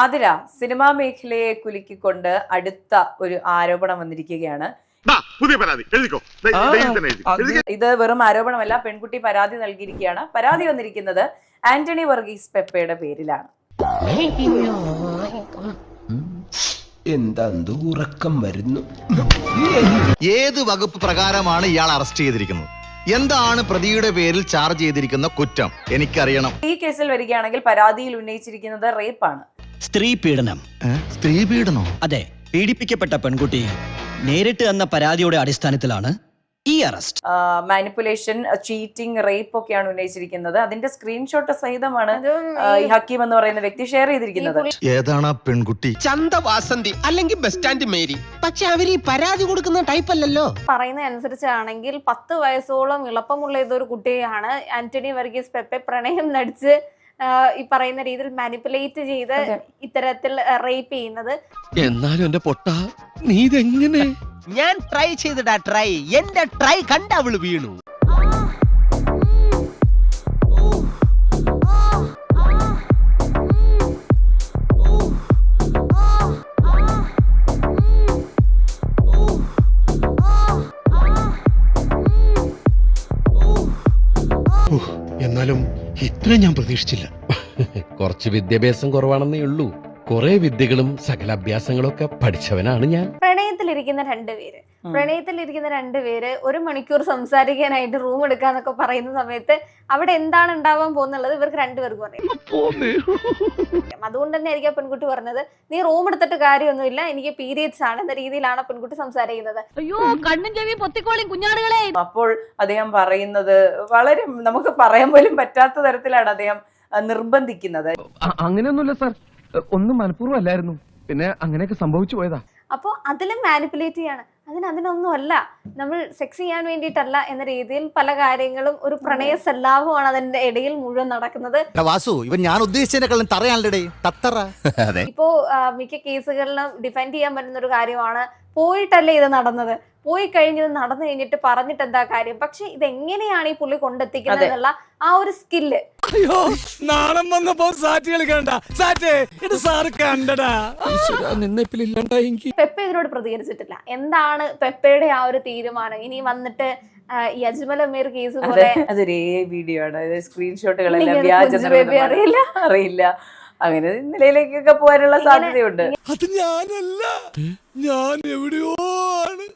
Athira cinema മേഖലയെ കുലുക്കിക്കൊണ്ട് അടുത്ത ഒരു ആരോപണം വന്നിരിക്കുകയാണ്. പുതിയ പരാതി എഴുതിക്കോ. ഇത് വെറും ആരോപണമല്ല, പെൺകുട്ടി പരാതി നൽകിയിരിക്കുകയാണ്. പരാതി വന്നിരിക്കുന്നത് ആന്റണി വർഗീസ് പെപ്പയുടെ പേരിലാണ്. എന്താ ഉറക്കം വരുന്നു? ഏത് വകുപ്പ് പ്രകാരമാണ് ഇയാൾ അറസ്റ്റ് ചെയ്തിരിക്കുന്നത്? എന്താണ് പ്രതിയുടെ പേരിൽ ചാർജ് ചെയ്തിരിക്കുന്ന കുറ്റം? എനിക്കറിയണം. ഈ കേസിൽ വരികയാണെങ്കിൽ പരാതിയിൽ ഉന്നയിച്ചിരിക്കുന്നത് റേപ്പാണ്. സ്ത്രീ പീഡനം. സ്ത്രീ പീഡനോ? അതെ, പീഡിപ്പിക്കപ്പെട്ട പെൺകുട്ടി നേരിട്ട് തന്ന പരാതിയുടെ അടിസ്ഥാനത്തിലാണ് ഈ അറസ്റ്റ്. മാനിപ്പുലേഷൻ, ചീറ്റിംഗ്, റേപ്പ് ഒക്കെയാണ് ഉന്നയിച്ചിരിക്കുന്നത്. അതിന്റെ സ്ക്രീൻഷോട്ട് സഹിതമാണ് ഈ ഹക്കീം എന്ന് പറയുന്ന വ്യക്തി ഷെയർ ചെയ്തിരിക്കുന്നത്. ഏതാണ് ആ പെൺകുട്ടി? ചന്തവാസന്തി അല്ലെങ്കിൽ ബസ് സ്റ്റാൻഡ് മേരി. പക്ഷെ അവർ ഈ പരാതി കൊടുക്കുന്ന ടൈപ്പ് അല്ലല്ലോ. പറയുന്ന അനുസരിച്ചാണെങ്കിൽ 10 വയസ്സോളം ഇളപ്പമുള്ള ഏതൊരു കുട്ടിയെയാണ് ആന്റണി വർഗീസ് പെപ്പെ പ്രണയം നടിച്ച് ഈ പറയുന്ന രീതിയിൽ മാനിപ്പുലേറ്റ് ചെയ്ത് ഇത്തരത്തിൽ റേപ്പ് ചെയ്യുന്നത്. എന്നാലും എന്റെ പൊട്ട നീ ഇതെങ്ങനെ? ഞാൻ ട്രൈ ചെയ്തിടാ. ട്രൈ എന്റെ ട്രൈ കണ്ട അവള് വീണു. എന്നാലും ഇത്ര ഞാൻ പ്രതീക്ഷിച്ചില്ല. കുറച്ച് വിദ്യാഭ്യാസം കുറവാണെന്നേ ഉള്ളൂ. കുറെ വിദ്യകളും സകല അഭ്യാസങ്ങളും ഒക്കെ പഠിച്ചവനാണ് ഞാൻ. പ്രണയത്തിലിരിക്കുന്ന രണ്ടുപേര് 1 മണിക്കൂർ സംസാരിക്കാനായിട്ട് റൂം എടുക്കാന്നൊക്കെ പറയുന്ന സമയത്ത് അവിടെ എന്താണ് ഉണ്ടാവാൻ പോകുന്നുള്ളത് ഇവർക്ക് രണ്ടുപേർക്കും അറിയാം. അതുകൊണ്ട് തന്നെ ആയിരിക്കും ആ പെൺകുട്ടി പറഞ്ഞത്, നീ റൂം എടുത്തിട്ട് കാര്യമൊന്നുമില്ല, എനിക്ക് പീരിയഡ്സ് ആണ് എന്ന രീതിയിലാണ് ആ പെൺകുട്ടി സംസാരിക്കുന്നത്. അയ്യോ, കണ്ണും ചെവിയും പൊത്തിക്കോളും കുഞ്ഞാടുകളെ. അപ്പോൾ അദ്ദേഹം പറയുന്നത് വളരെ നമുക്ക് പറയാൻ പോലും പറ്റാത്ത തരത്തിലാണ് അദ്ദേഹം നിർബന്ധിക്കുന്നത്. അങ്ങനെയൊന്നുമില്ല സാർ, ഒന്നും മനഃപൂർവ്വം അല്ലായിരുന്നു, പിന്നെ അങ്ങനെയൊക്കെ സംഭവിച്ചു പോയതാ. അപ്പോൾ അതിലും മാനിപ്പുലേറ്റ് ചെയ്യാണ്. അതിനൊന്നും അല്ല, നമ്മൾ സെക്സ് ചെയ്യാൻ വേണ്ടിയിട്ടല്ല എന്ന രീതിയിൽ പല കാര്യങ്ങളും ഒരു പ്രണയ സല്ലാപമാണ് അതിന്റെ ഇടയിൽ മുഴുവൻ നടക്കുന്നത്. വാസു, ഇവൻ ഞാൻ ഉദ്ദേശിച്ചതിനെക്കാളും തറയാണല്ലേ തത്തറ. ഇപ്പോ മിക്ക കേസുകളിലും ഡിഫെൻഡ് ചെയ്യാൻ പറ്റുന്ന ഒരു കാര്യമാണ്, പോയിട്ടല്ലേ ഇത് നടന്നത്, പോയി കഴിഞ്ഞത് നടന്നു കഴിഞ്ഞിട്ട് പറഞ്ഞിട്ട് എന്താ കാര്യം. പക്ഷെ ഇതെങ്ങനെയാണ് ഈ പുള്ളി കൊണ്ടെത്തിക്കുന്നത് എന്നുള്ള ആ ഒരു സ്കില്ല്. അയ്യോ, നാണം വന്നപ്പോ സാറ്റ് കളിക്കണ്ട. പെപ്പ ഇതിനോട് പ്രതികരിച്ചിട്ടില്ല. എന്താണ് പെപ്പയുടെ ആ ഒരു തീരുമാനം? ഇനി വന്നിട്ട് ഈ അജ്മൽ അമീർ കേസ് പോലെ അതൊരേ വീഡിയോ ആണ്, സ്ക്രീൻഷോട്ടുകളെല്ലാം വ്യാജ അറിയില്ല, അങ്ങനെ നിലയിലേക്കൊക്കെ പോകാനുള്ള സാധ്യതയുണ്ട്. അത് ഞാനല്ല, ഞാൻ എവിടെയോ ആണ്.